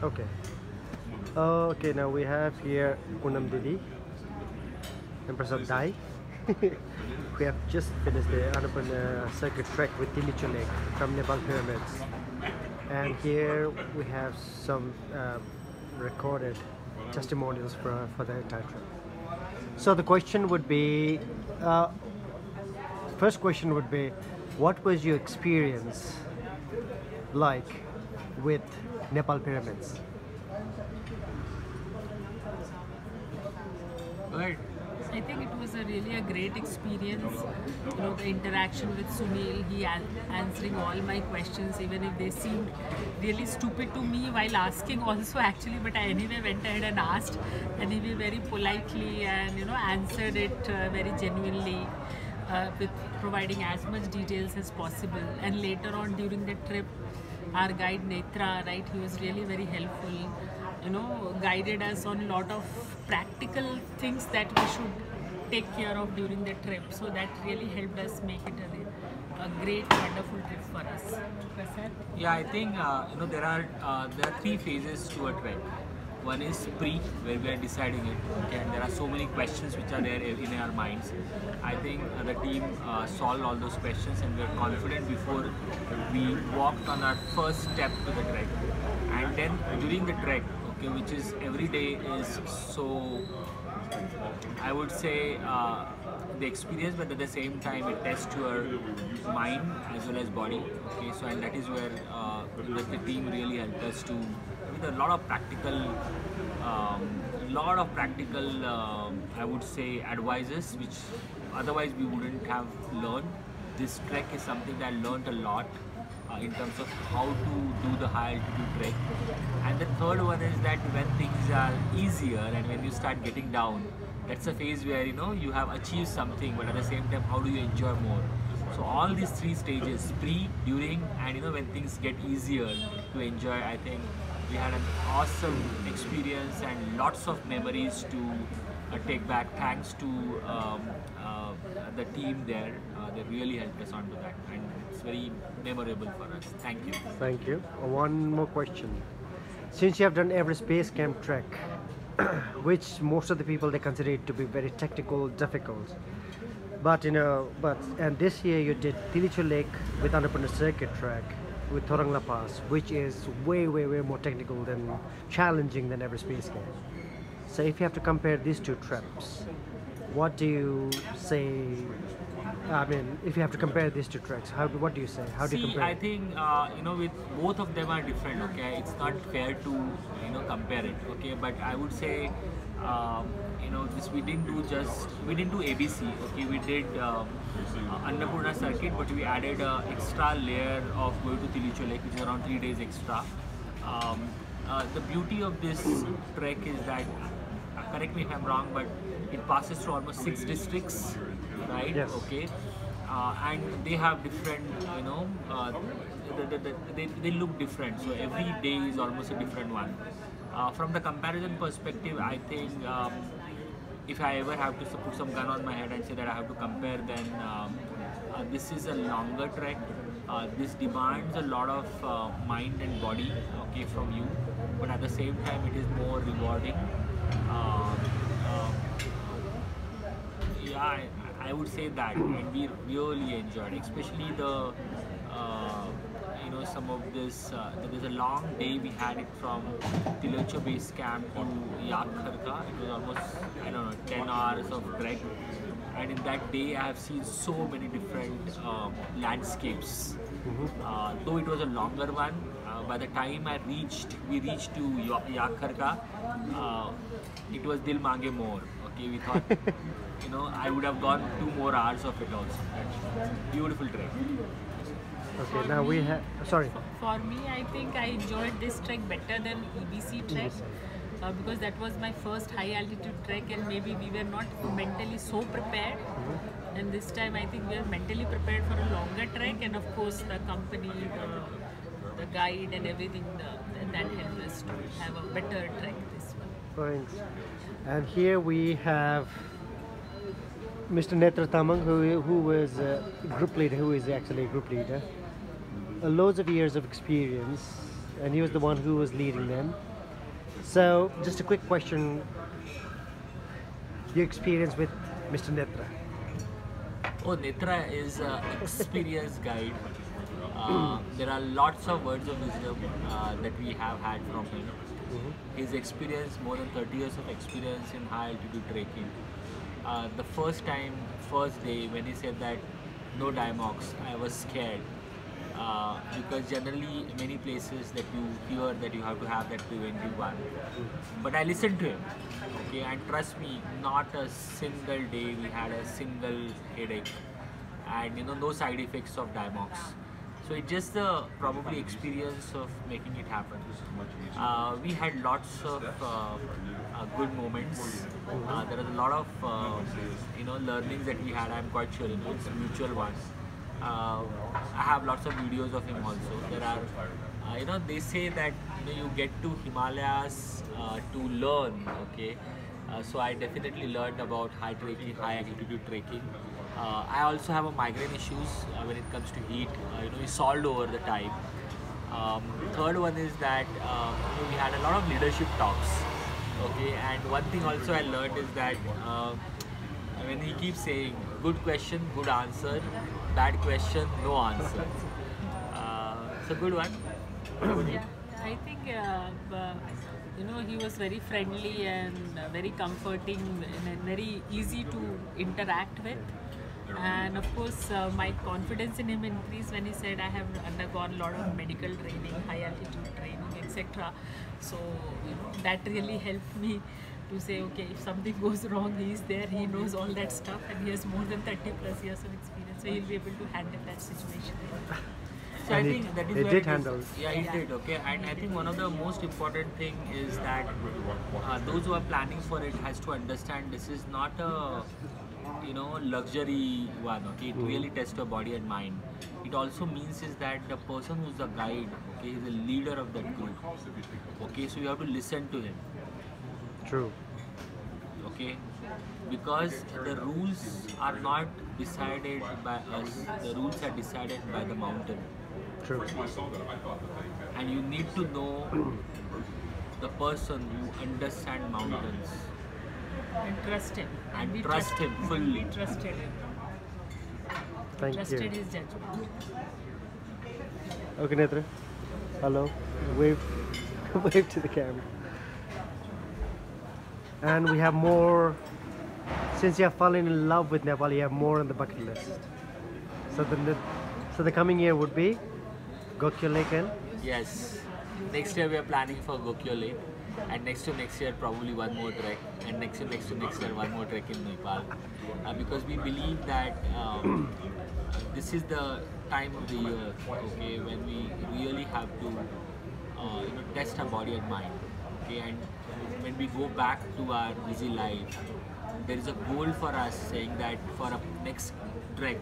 Okay. Okay, now we have here Poonam Didi, Empress of Dai. We have just finished the Annapurna Circuit trek with Tilicho Lake from Nepal pyramids. And here we have some recorded testimonials for the entire trip. So the question would be, first question would be, what was your experience like with Nepal pyramids? Good. I think it was really a great experience. You know, the interaction with Sunil, he answering all my questions, even if they seemed really stupid to me while asking also actually. But I anyway went ahead and asked, and he very politely and answered it very genuinely, with providing as much details as possible. And later on during the trip, our guide Netra, right, he was really very helpful. Guided us on a lot of practical things that we should take care of during the trip. So that really helped us make it a great, wonderful trip for us. Prasad? Yeah, I think there are three phases to a trek. One is pre, where we are deciding it. Okay, and there are so many questions which are there in our minds. I think the team solved all those questions, and we are confident before we walked on our first step to the trek. And then during the trek, which is every day, is so, I would say, the experience, but at the same time it tests your mind as well as body. Okay, so and that is where the team really helped us to, with a lot of practical, I would say, advices which otherwise we wouldn't have learned. This trek is something that I learned a lot. In terms of how to do the high altitude trek. And the third one is that when things are easier and when you start getting down, that's a phase where you have achieved something, but at the same time, how do you enjoy more? So all these three stages, pre, during, and when things get easier to enjoy, I think we had an awesome experience and lots of memories to take back. Thanks to the team there, they really helped us onto that, and it's very memorable for us. Thank you. Thank you. One more question. Since you have done Everest Base Camp trek, which most of the people they consider it to be very technical, difficult, but and this year you did Tilicho Lake with Annapurna Circuit trek with Thorang La Pass, which is way more technical than challenging than Everest Base Camp. So if you have to compare these two trips, what do you say? I mean, if you have to compare these two treks, what do you say? How do you compare? I think with both of them are different. Okay, it's not fair to compare it. Okay, but I would say this we didn't do ABC. Okay, we did Annapurna Circuit, but we added an extra layer of going to Tilicho Lake, which is around 3 days extra. The beauty of this trek is that, correct me if I'm wrong, but it passes through almost 6 districts, right? Yes. Okay, and they have different, they look different. So every day is almost a different one. From the comparison perspective, I think if I ever have to put some gun on my head and say that I have to compare, then this is a longer trek. This demands a lot of mind and body, okay, from you, but at the same time it is more rewarding. Yeah, I would say that, and we really enjoyed, especially the some of this. There's a long day we had it from Tilicho base camp to Yakharka. It was almost 10 hours of trek, and in that day I have seen so many different landscapes. Though it was a longer one, by the time we reached to Yakharka, it was Dil Mange More. Okay, we thought, I would have gone 2 more hours of it also. Beautiful trek. Okay, now we have. Sorry. For me, I think I enjoyed this trek better than EBC trek. Because that was my first high altitude trek, and maybe we were not mentally so prepared. And this time I think we are mentally prepared for a longer trek, and of course the company, the guide and everything, that helped us to have a better trek this one. Thanks. And here we have Mr. Netra Tamang, who is a group leader, who is actually a group leader. Loads of years of experience and he was the one who was leading them. So, just a quick question: your experience with Mr. Netra? Oh, Netra is an experienced guide. There are lots of words of wisdom that we have had from him. His experience, more than 30 years of experience in high altitude trekking. The first day when he said that no Dimox, I was scared. Because generally many places that you hear that you have to have that preventive one. But I listened to him, okay, and trust me, not a single day we had a single headache, and no side effects of Dimox. So it's just the probably experience of making it happen. We had lots of good moments. There are a lot of learnings that we had. I'm quite sure it's mutual ones. I have lots of videos of him also. There are, they say that you get to Himalayas to learn. Okay, so I definitely learned about high altitude trekking. I also have a migraine issues when it comes to heat. We solved over the time. Third one is that we had a lot of leadership talks. Okay, and one thing also I learned is that when he keeps saying good question, good answer, bad question, no answer. So good one. Yeah, I think he was very friendly and very comforting and very easy to interact with. And of course, my confidence in him increased when he said I have undergone a lot of medical training, high altitude training, etc. So that really helped me to say, okay, if something goes wrong, he's there, he knows all that stuff, and he has more than 30+ years of experience, so he'll be able to handle that situation. So I think that is where did handle. Yeah, he did. Okay, and I think one of the most important thing is that those who are planning for it has to understand this is not a luxury one. Okay, it really tests your body and mind. It also means is that the person who's the guide, okay, is the leader of that group. Okay, so you have to listen to him. True. Okay, because the rules are not decided by us. The rules are decided by the mountain. True. And you need to know the person who understands mountains. And trust him. And we trust him fully. We trusted him. Thank Trusted you. his judgment. Okay, Netra. Hello. Wave. Wave to the camera. And we have more. Since you have fallen in love with Nepal, you have more on the bucket list. So the coming year would be Gokyo Lake and? Yes. Next year we are planning for Gokyo Lake, and next to next year probably one more trek, and next to next year one more trek in Nepal, because we believe that this is the time of the year, okay, when we really have to test our body and mind, okay, and when we go back to our busy life, there is a goal for us saying that for a next trek,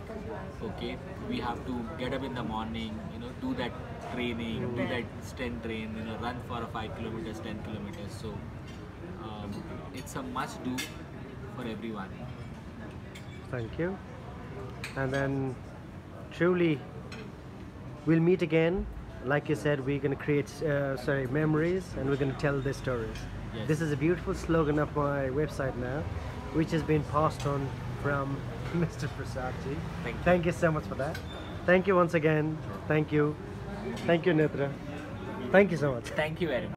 okay, we have to get up in the morning, do that training, do that strength train, run for 5 kilometers, 10 kilometers. So it's a must do for everyone. Thank you. And then truly we'll meet again. Like you said, we're going to create memories, and we're going to tell the stories. Yes. This is a beautiful slogan of my website now, which has been passed on from Mr. Prasadji. Thank you so much for that. Thank you once again. Thank you. Thank you, Netra. Thank you so much. Thank you very much.